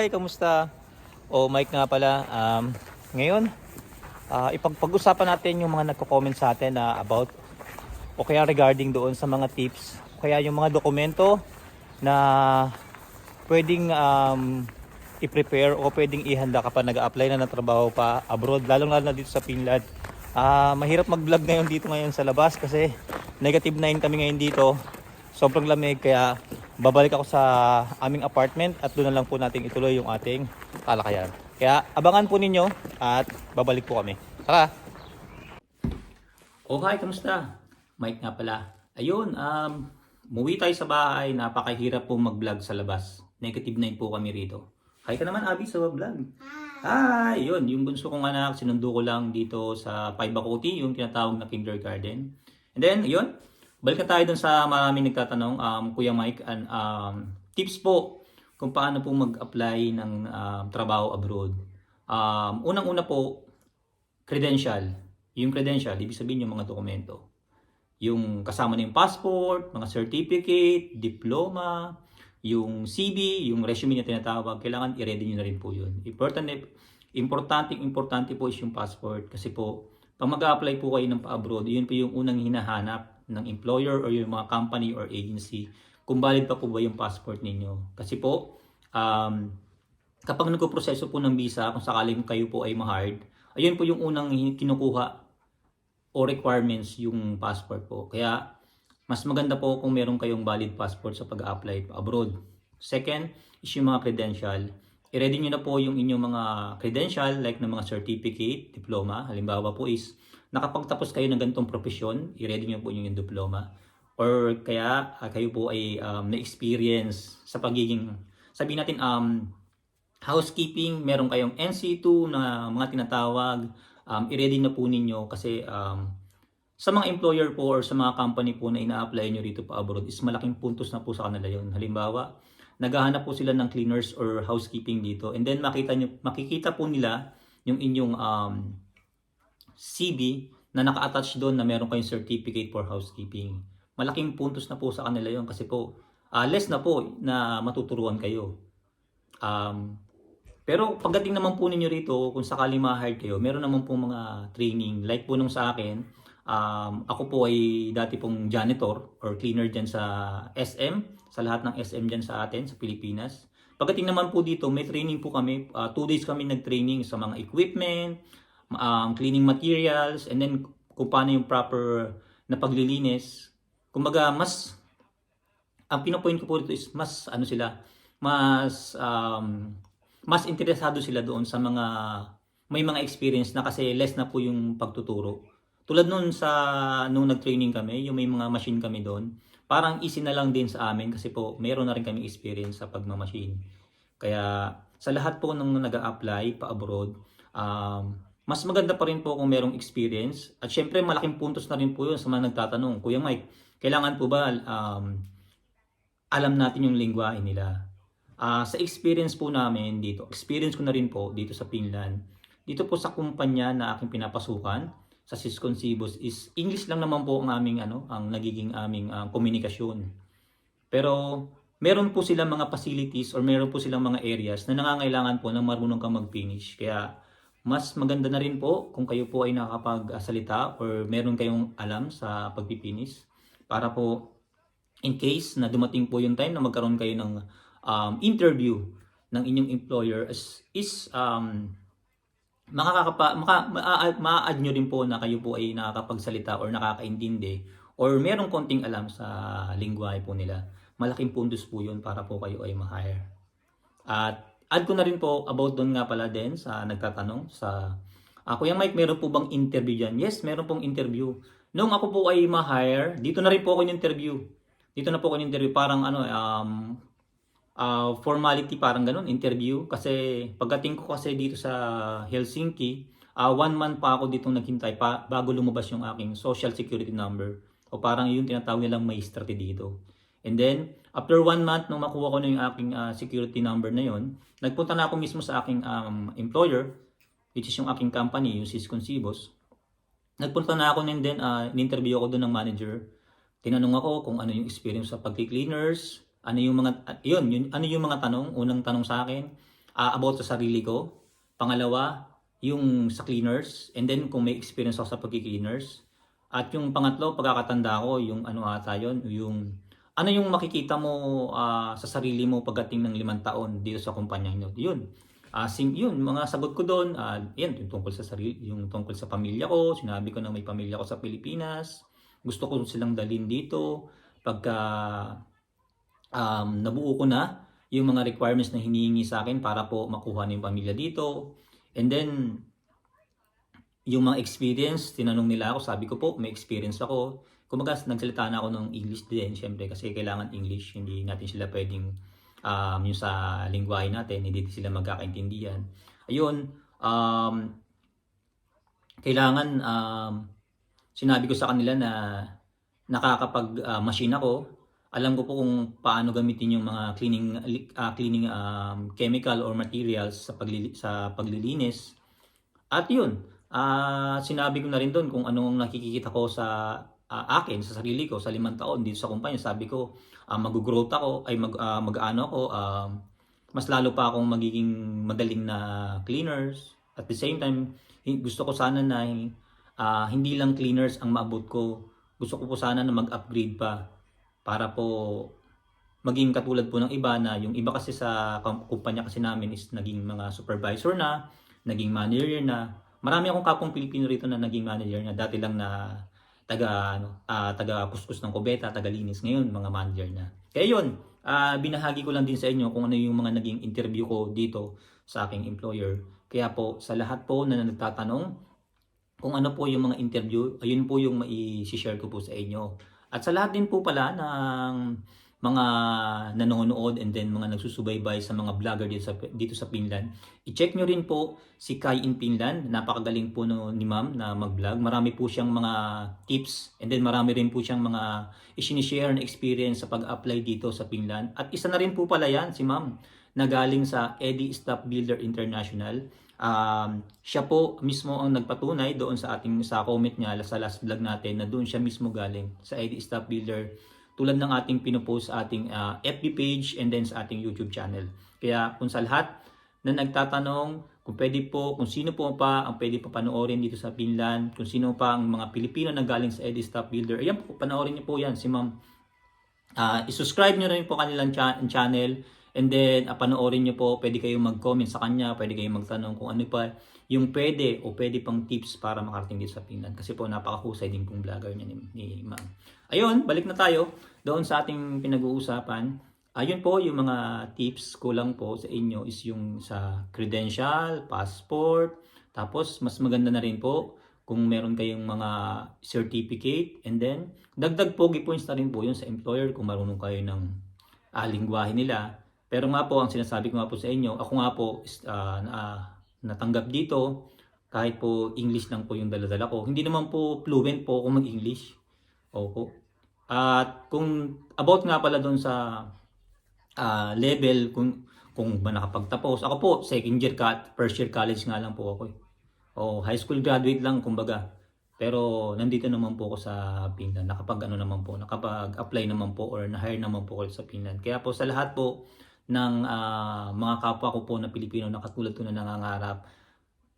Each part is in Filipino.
Hi, kamusta? Mike nga pala. Ngayon, ipagpag-usapan natin yung mga nagko-comment sa atin na about o kaya regarding doon sa mga tips o kaya yung mga dokumento na pwedeng i-prepare o pwedeng ihanda kapag nag-a-apply na ng trabaho pa abroad, lalong-lalo na dito sa Finland. Mahirap mag-vlog ngayon dito ngayon sa labas kasi -9 kami ngayon dito. Sobrang lamig kaya babalik ako sa aming apartment at doon na lang po natin ituloy yung ating talakayan. Kaya abangan po ninyo at babalik po kami. Tara! Hi, kamusta? Mike nga pala. Ayun, umuwi tayo sa bahay. Napakahirap po mag-vlog sa labas. -9 po kami rito. Hi ka naman, Abby, sa vlog. Hi! Yun, yung bunso kong anak, sinundo ko lang dito sa Paibakuti, yung tinatawag na kindergarten. And then, yun, balik na tayo dun sa maraming nagtatanong, Kuya Mike, tips po kung paano po mag-apply ng trabaho abroad. Unang-una po, credential. Yung credential, ibig sabihin yung mga dokumento. Yung kasama na yung passport, mga certificate, diploma, yung CV, yung resume na tinatawag, kailangan i-ready nyo na rin po yun. Importante po is yung passport kasi po, pag mag-apply po kayo ng pa-abroad, yun po yung unang hinahanap ng employer or yung mga company or agency kung valid pa po ba yung passport ninyo. Kasi po, kapag nagpo-proseso po ng visa, kung sakaling kayo po ay ma-hired, ayun po yung unang kinukuha o requirements yung passport po. Kaya, mas maganda po kung meron kayong valid passport sa pag-apply pa abroad. Second is yung mga credential. I-ready nyo na po yung inyong mga credential like ng mga certificate, diploma. Halimbawa po is nakapagtapos kayo ng ganitong profesyon, i-ready nyo po yung diploma. Or kaya kayo po ay na-experience sa pagiging, sabihin natin, housekeeping, meron kayong NC2 na mga tinatawag, i-ready na po ninyo kasi sa mga employer po or sa mga company po na ina-apply nyo rito pa abroad is malaking puntos na po sa kanila yun. Halimbawa, naghahanap po sila ng cleaners or housekeeping dito and then makikita po nila yung inyong CV na naka-attach doon na meron kayong certificate for housekeeping. Malaking puntos na po sa kanila yun kasi po less na po na matuturuan kayo. Pero pagdating naman po ninyo rito, kung sakaling ma-hire kayo, meron naman po mga training. Like po nung sa akin, ako po ay dati pong janitor or cleaner dyan sa SM, sa lahat ng SM dyan sa atin, sa Pilipinas. Pagdating naman po dito, may training po kami. 2 days kami nag-training sa mga equipment, cleaning materials, and then kung paano yung proper na paglilinis. Kumbaga, ang pinopoint ko po dito is mas mas interesado sila doon sa mga may mga experience na kasi less na po yung pagtuturo. Tulad nung nag-training kami, yung may mga machine kami doon, parang easy na lang din sa amin kasi po mayroon na rin kami experience sa pagmamachine. Kaya sa lahat po nung nag-a-apply pa abroad, mas maganda pa rin po kung merong experience. At syempre malaking puntos na rin po yun sa mga nagtatanong, Kuya Mike, kailangan po ba alam natin yung lingwahe nila? Sa experience po namin dito, experience ko na rin po dito sa Finland, dito po sa kumpanya na aking pinapasukan, sa Sysconcibus is English lang naman po ang nagiging aming komunikasyon. Pero meron po silang mga facilities or meron po silang mga areas na nangangailangan po na marunong kang mag-Finnish. Kaya mas maganda na rin po kung kayo po ay nakakapagsalita or meron kayong alam sa pagpipinis para po in case na dumating po yung time na magkaroon kayo ng interview ng inyong employer is ma-add nyo rin po na kayo po ay nakakapagsalita or nakakaintindi or merong konting alam sa lingwahe po nila. Malaking puntos po yun para po kayo ay ma-hire. At add ko na rin po about doon nga pala din sa nagtatanong sa Kuya Mike, meron po bang interview dyan? Yes, meron pong interview. Nung ako po ay ma-hire, dito na rin po ako in-interview. Parang formality, parang ganun, interview. Kasi pagdating ko kasi dito sa Helsinki, 1 month pa ako dito naghintay bago lumabas yung aking social security number. O parang yung tinatawag nilang maestrate dito. And then, after 1 month, nung makuha ko na yung aking security number na yon, nagpunta na ako mismo sa aking employer, which is yung aking company, yung Sysconcibus. Nagpunta na ako and then in-interview ako doon ng manager. Tinanong ako kung ano yung experience sa pag-cleaners, ano yung mga tanong, unang tanong sa akin, about sa sarili ko. Pangalawa, yung sa cleaners. And then kung may experience ako sa pagki-cleaners. At yung pangatlo, pagkakatanda ko, yung ano ata yun, yung ano yung makikita mo sa sarili mo pagdating ng 5 taon dito sa kumpanya nyo. Yun. Yun, mga sagot ko doon, yan, yung tungkol sa sarili, yung tungkol sa pamilya ko. Sinabi ko na may pamilya ko sa Pilipinas. Gusto ko silang dalhin dito. Pagka nabuo ko na yung mga requirements na hinihingi sa akin para po makuha na yung pamilya dito. And then, yung mga experience, tinanong nila ako, sabi ko po, may experience ako. Kumbaga, nagsalita na ako ng English din, syempre, kasi kailangan English. Hindi natin sila pwedeng, yung sa lingwahe natin, hindi sila magkakaintindihan. Ayun, kailangan, sinabi ko sa kanila na nakakapag-machine ako. Alam ko po kung paano gamitin yung mga cleaning chemical or materials sa paglilinis. At yun, sinabi ko na rin doon kung anong nakikita ko sa akin, sa sarili ko, sa 5 taon dito sa kumpanya. Sabi ko, mag-growth ako, ay mag-ano ako, mas lalo pa akong magiging magaling na cleaners. At the same time, gusto ko sana na hindi lang cleaners ang maabot ko. Gusto ko po sana na mag-upgrade pa para po maging katulad po ng iba na yung iba kasi sa kumpanya kasi namin is naging mga supervisor na, naging manager na. Marami akong kapong Pilipino rito na naging manager na dati lang na taga kuskus ng kubeta, taga linis, ngayon mga manager na. Kaya yun, binahagi ko lang din sa inyo kung ano yung mga naging interview ko dito sa aking employer. Kaya po sa lahat po na nagtatanong kung ano po yung mga interview, ayun po yung mai-share ko po sa inyo. At sa lahat din po pala ng mga nanonood and then mga nagsusubaybay sa mga vlogger dito sa Finland, i-check nyo rin po si Kai in Finland. Napakagaling po ni ma'am na mag-vlog. Marami po siyang mga tips and then marami rin po siyang mga isinishare na experience sa pag-apply dito sa Finland. At isa na rin po pala yan si ma'am na galing sa Eddie Staff Builder International. Siya po mismo ang nagpatunay doon sa comment niya sa last vlog natin na doon siya mismo galing sa Eddie Staff Builder, tulad ng ating pinopost sa ating FB page and then sa ating YouTube channel. Kaya kung sa lahat na nagtatanong kung pwede po, kung sino po pa ang pwede pa panoorin dito sa Finland, kung sino pa ang mga Pilipino na galing sa Eddie Staff Builder, ayan po, panoorin niyo po yan si ma'am. I-subscribe niyo rin po kanilang channel. And then, panoorin nyo po, pwede kayong mag-comment sa kanya, pwede kayong magtanong kung ano pa yung pwede o pwede pang tips para makarating dito sa Finland. Kasi po, napakahusay din pong vlogger niya ni ma'am. Ayun, balik na tayo doon sa ating pinag-uusapan. Ayun po, yung mga tips ko lang po sa inyo is yung sa credential, passport, tapos mas maganda na rin po kung meron kayong mga certificate, and then dagdag pogi points na rin po yun sa employer kung marunong kayo ng lingwahe nila. Pero nga po, ang sinasabi ko nga po sa inyo, ako nga po natanggap dito, kahit po English lang po yung dala-dala ko. Hindi naman po fluent po ako mag-English. Opo. At kung about nga pala doon sa level, kung ba nakapagtapos. Ako po, second year, first year college nga lang po ako. High school graduate lang, kumbaga. Pero nandito naman po ako sa Finland. Nakapag-apply naman po or na-hire naman po ako sa Finland. Kaya po sa lahat po ng mga kapwa ko po na Pilipino na katulad ko na nangangarap,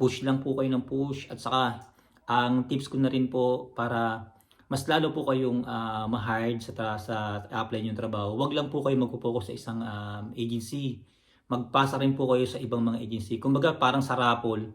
push lang po kayo ng push. At saka ang tips ko na rin po para mas lalo po kayong ma-hired sa apply yung trabaho, wag lang po kayo mag-focus sa isang agency. Magpasa rin po kayo sa ibang mga agency. Kumbaga parang sa raffle,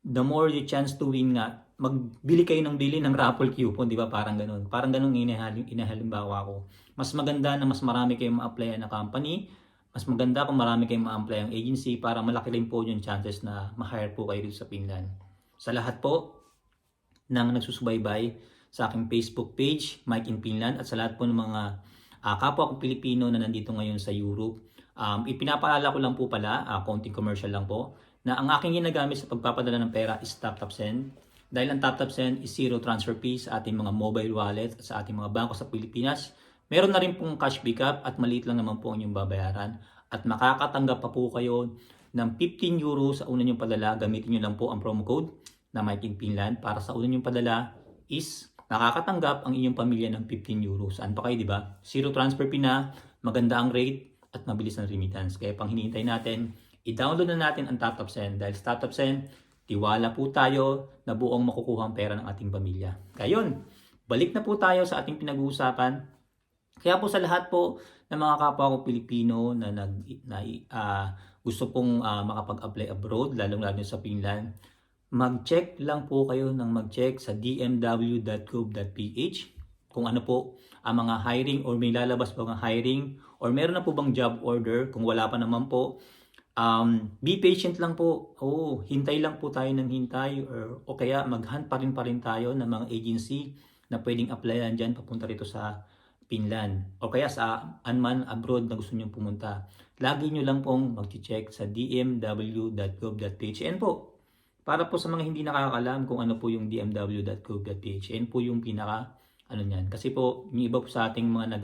the more you chance to win nga, magbili kayo ng raffle coupon, di ba? Parang ganun. Parang ganun inahalimbawa ko. Mas maganda na mas marami kayong ma-apply na company. Mas maganda kung marami kayong ma-apply ang agency para malaki rin po yung chances na ma-hire po kayo dito sa Finland. Sa lahat po ng nagsusubaybay sa aking Facebook page, Mike in Finland, at sa lahat po ng mga kapwa ko Pilipino na nandito ngayon sa Europe, ipinapaalala ko lang po pala, konting commercial lang po, na ang aking ginagamit sa pagpapadala ng pera is TapTapSend. Dahil ang TapTapSend is zero transfer fees sa ating mga mobile wallet at sa ating mga bangko sa Pilipinas. Meron na rin pong cash pickup at maliit lang naman po ang inyong babayaran. At makakatanggap pa po kayo ng 15 euros sa una nyong padala. Gamitin nyo lang po ang promo code na Mike in Finland. Para sa una nyong padala is nakakatanggap ang inyong pamilya ng 15 euros. Saan pa kayo, di ba? Zero transfer fee na, maganda ang rate at mabilis ang remittance. Kaya pang hinihintay natin, I-download na natin ang Tatop Send dahil sa Tatop Send, tiwala po tayo na buong makukuha ang pera ng ating pamilya. Kaya yun, balik na po tayo sa ating pinag-uusapan. Kaya po sa lahat po ng mga kapwa ko Pilipino gusto pong makapag-apply abroad, lalong-lalo sa Finland, mag-check lang po kayo ng mag-check sa dmw.gov.ph kung ano po ang mga hiring or may lalabas po ang hiring or meron na po bang job order. Kung wala pa naman po, be patient lang po. Hintay lang po tayo ng hintay o kaya mag-hunt pa rin tayo ng mga agency na pwedeng applyan dyan papunta rito sa Finland o kaya sa anman abroad na gusto nyo pumunta. Lagi nyo lang pong mag-check sa dmw.gov.ph. And po, para po sa mga hindi nakakalam kung ano po yung dmw.gov.ph, yan po yung pinaka niyan. Kasi po, yung iba po sa ating mga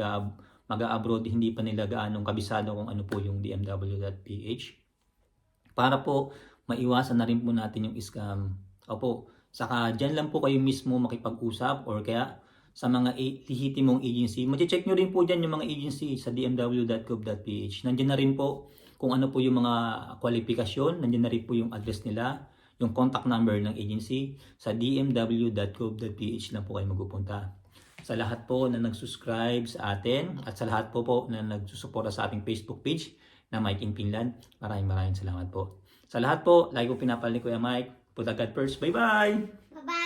mag-abroad, hindi pa nila gaanong kabisado kung ano po yung dmw.ph. Para po, maiwasan na rin po natin yung scam. Opo, saka dyan lang po kayo mismo makipag-usap or kaya sa mga lehitimong agency. Mag-check nyo rin po dyan yung mga agency sa dmw.gov.ph. Nandiyan na rin po kung ano po yung mga kwalifikasyon. Nandiyan na rin po yung address nila, yung contact number ng agency. Sa dmw.gov.ph lang po kayo magpupunta. Sa lahat po na nag-subscribe sa atin at sa lahat po na nagsusuporta sa ating Facebook page na Mike in Finland, maraming salamat po. Sa lahat po, lagi ko pinapalit ni Kuya Mike. Put God first. Bye-bye! Bye-bye!